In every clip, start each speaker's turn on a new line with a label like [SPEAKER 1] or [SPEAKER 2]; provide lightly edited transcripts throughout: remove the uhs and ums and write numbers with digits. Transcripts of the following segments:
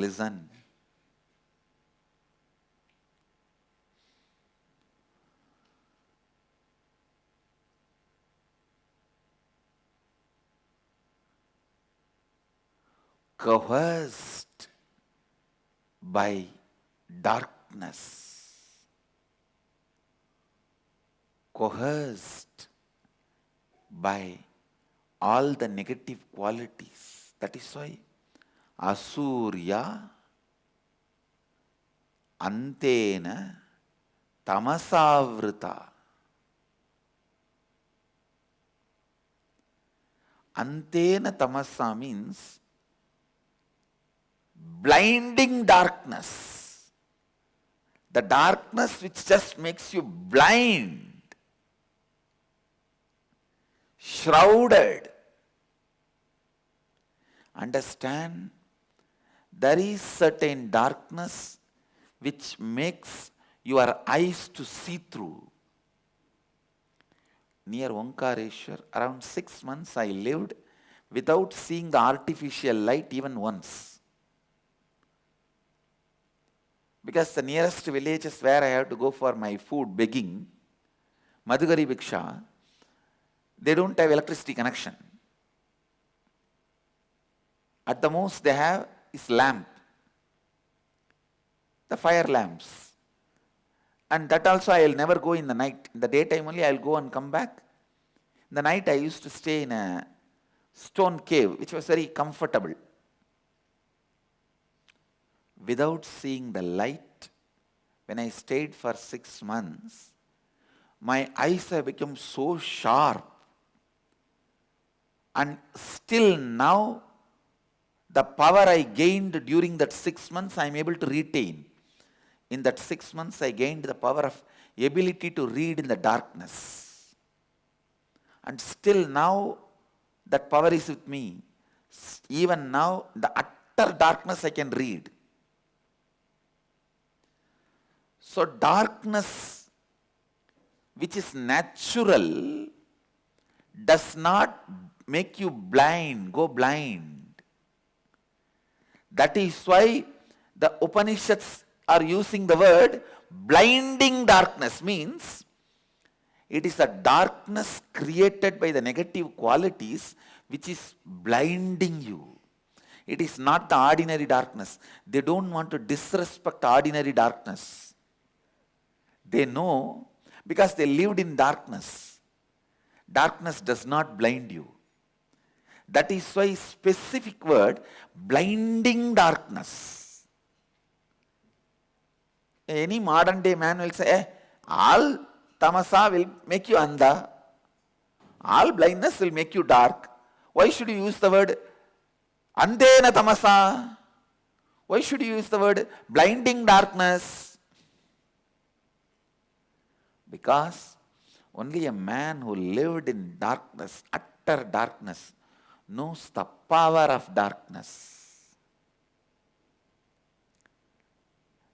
[SPEAKER 1] Listen. Coerced by darkness, coerced by all the negative qualities. That is why Asurya Antena Tamasavrita. Antena Tamasa means blinding darkness. The darkness which just makes you blind, shrouded. Understand, there is certain darkness which makes your eyes to see through. Near Omkareshwar, around 6 months I lived without seeing the artificial light even once. Because the nearest villages where I have to go for my food begging, Madhugari Bhiksha, they don't have electricity connection. At the most they have is lamp, the fire lamps. And that also I will never go in the night. In the daytime only I will go and come back. In the night I used to stay in a stone cave, which was very comfortable. Without seeing the light, when I stayed for 6 months, my eyes have become so sharp. And still now, the power I gained during that 6 months, I am able to retain. In that 6 months, I gained the power of ability to read in the darkness. And still now, that power is with me. Even now, the utter darkness I can read. So darkness, which is natural, does not make you blind, go blind. That is why the Upanishads are using the word blinding darkness, means it is a darkness created by the negative qualities which is blinding you. It is not the ordinary darkness. They don't want to disrespect ordinary darkness. They know because they lived in darkness. Darkness does not blind you. That is why specific word, blinding darkness. Any modern day man will say, all tamasa will make you andha. All blindness will make you dark. Why should you use the word andena tamasa? Why should you use the word blinding darkness? Because only a man who lived in darkness, utter darkness, knows the power of darkness.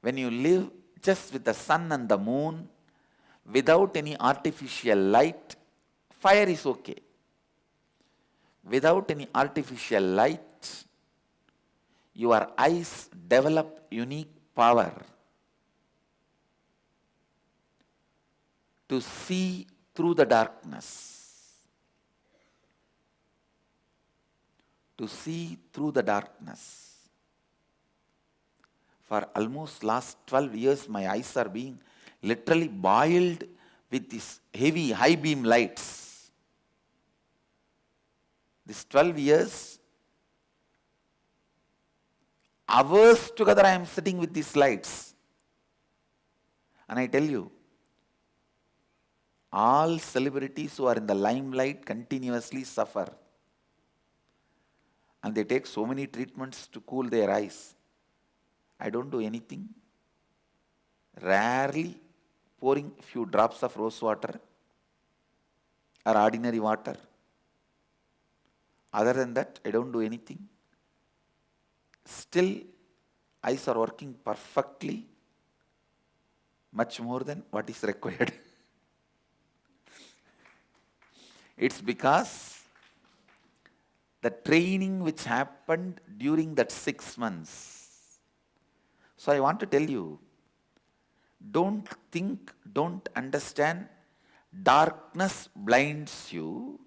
[SPEAKER 1] When you live just with the sun and the moon, without any artificial light, fire is okay. Without any artificial light, your eyes develop unique power to see through the darkness. To see through the darkness. For almost last 12 years, my eyes are being literally boiled with these heavy high beam lights. These 12 years, hours together I am sitting with these lights. And I tell you, all celebrities who are in the limelight continuously suffer. And they take so many treatments to cool their eyes. I don't do anything. Rarely pouring a few drops of rose water or ordinary water. Other than that, I don't do anything. Still, eyes are working perfectly, much more than what is required. It's because the training which happened during that 6 months, So I want to tell you, don't think, don't understand, darkness blinds you.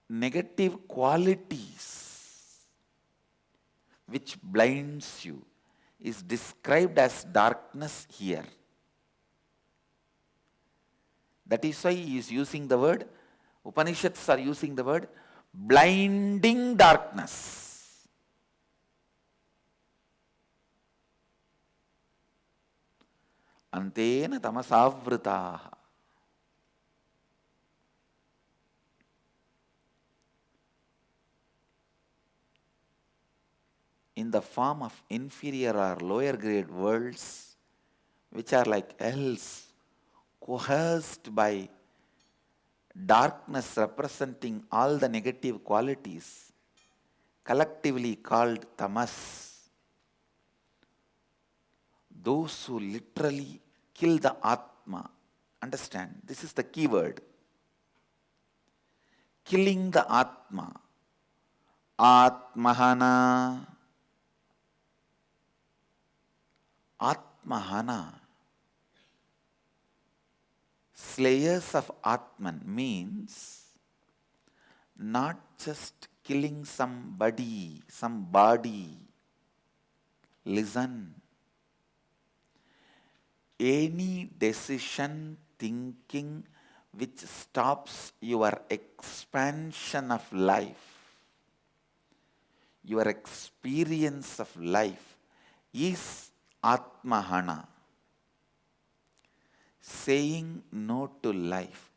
[SPEAKER 1] Negative qualities which blinds you is described as darkness here. That is why he is using the word, Upanishads are using the word blinding darkness. Antena tamasavritaha. In the form of inferior or lower grade worlds, which are like hells, coerced by darkness representing all the negative qualities, collectively called tamas. Those who literally kill the Atma. Understand, this is the key word. Killing the Atma. Atmahana. Atmahana. Slayers of Atman means not just killing somebody, some body. Listen. Any decision, thinking which stops your expansion of life, your experience of life, is Atmahana. Saying no to life.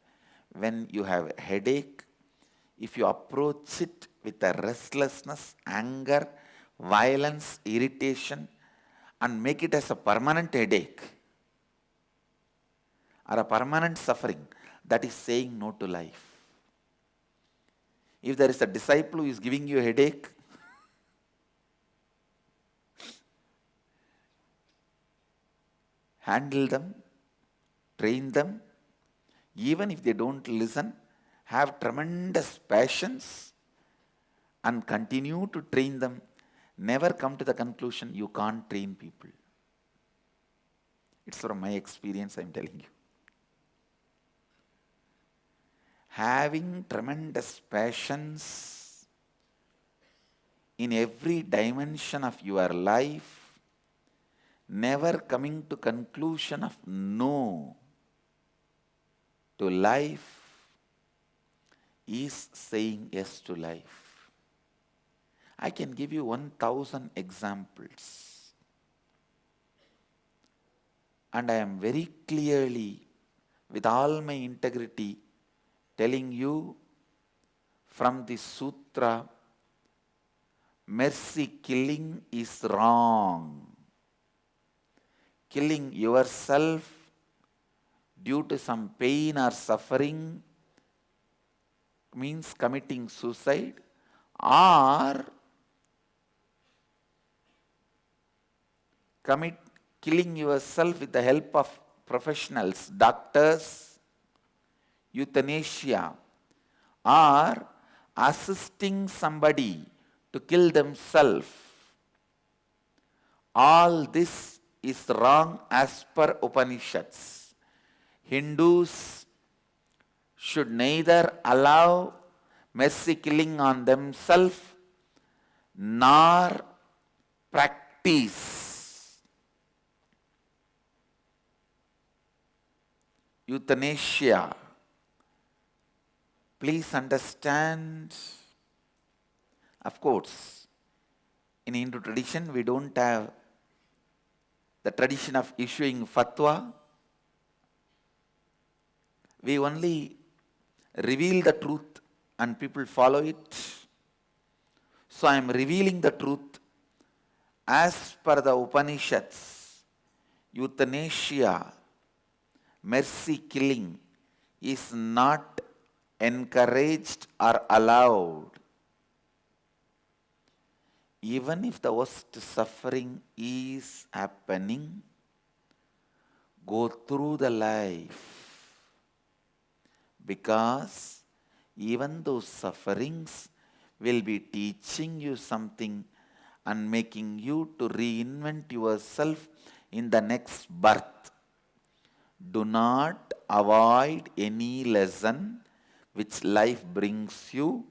[SPEAKER 1] When you have a headache, if you approach it with a restlessness, anger, violence, irritation, and make it as a permanent headache or a permanent suffering, that is saying no to life. If there is a disciple who is giving you a headache, handle them, train them, even if they don't listen, have tremendous patience and continue to train them. Never come to the conclusion you can't train people. It's from my experience, I'm telling you. Having tremendous patience in every dimension of your life, never coming to conclusion of no to life, is saying yes to life. I can give you 1,000 examples. And I am very clearly, with all my integrity, telling you from the sutra, mercy killing is wrong. Killing yourself due to some pain or suffering means committing suicide, or killing yourself with the help of professionals, doctors, euthanasia, or assisting somebody to kill themselves. All this is wrong as per Upanishads. Hindus should neither allow mercy killing on themselves nor practice euthanasia. Please understand, of course, in Hindu tradition we don't have the tradition of issuing fatwa. We only reveal the truth and people follow it. So I am revealing the truth as per the Upanishads. Euthanasia, mercy killing, is not encouraged or allowed. Even if the worst suffering is happening, go through the life. Because even those sufferings will be teaching you something and making you to reinvent yourself in the next birth. Do not avoid any lesson which life brings you.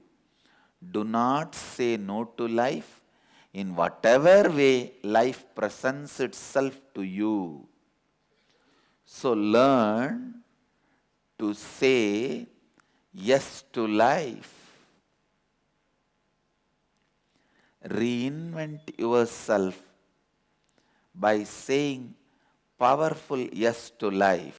[SPEAKER 1] Do not say no to life in whatever way life presents itself to you. So learn to say yes to life. Reinvent yourself by saying powerful yes to life.